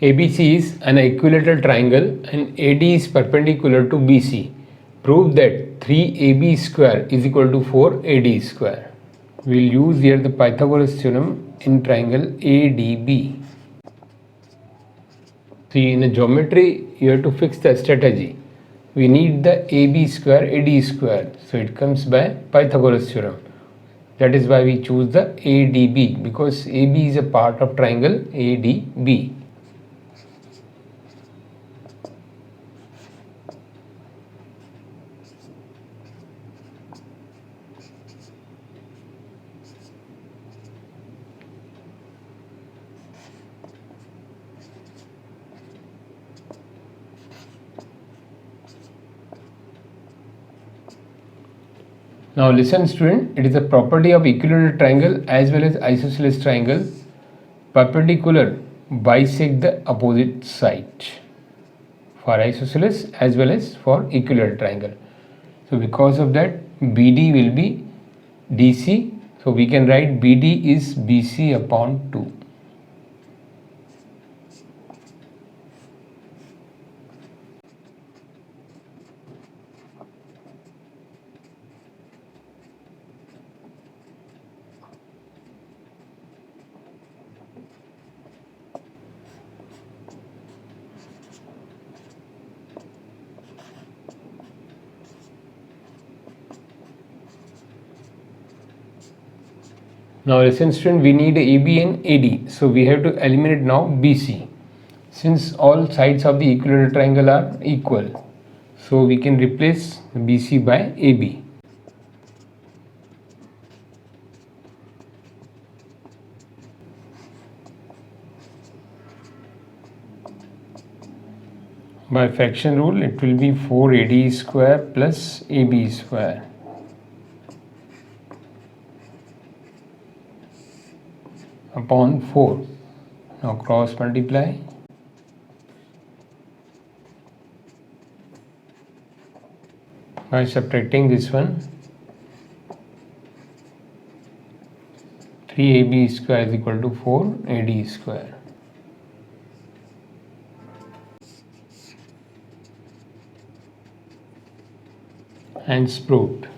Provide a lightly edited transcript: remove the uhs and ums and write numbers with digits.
ABC is an equilateral triangle and AD is perpendicular to BC. Prove that 3AB square is equal to 4AD square. We will use here the Pythagoras theorem in triangle ADB. See, in a geometry you have to fix the strategy. We need the AB square AD square, so it comes by Pythagoras theorem. That is why we choose the ADB, because AB is a part of triangle ADB. Now listen student, it is a property of equilateral triangle as well as isosceles triangle. Perpendicular bisect the opposite side for isosceles as well as for equilateral triangle. So because of that BD will be DC. So we can write BD is BC upon 2. Now listen student, we need AB and AD, so we have to eliminate now BC. Since all sides of the equilateral triangle are equal, so we can replace BC by AB. By fraction rule it will be 4AD square plus AB square upon 4. Now cross multiply. By subtracting this one, 3AB square is equal to 4AD square. Hence proved.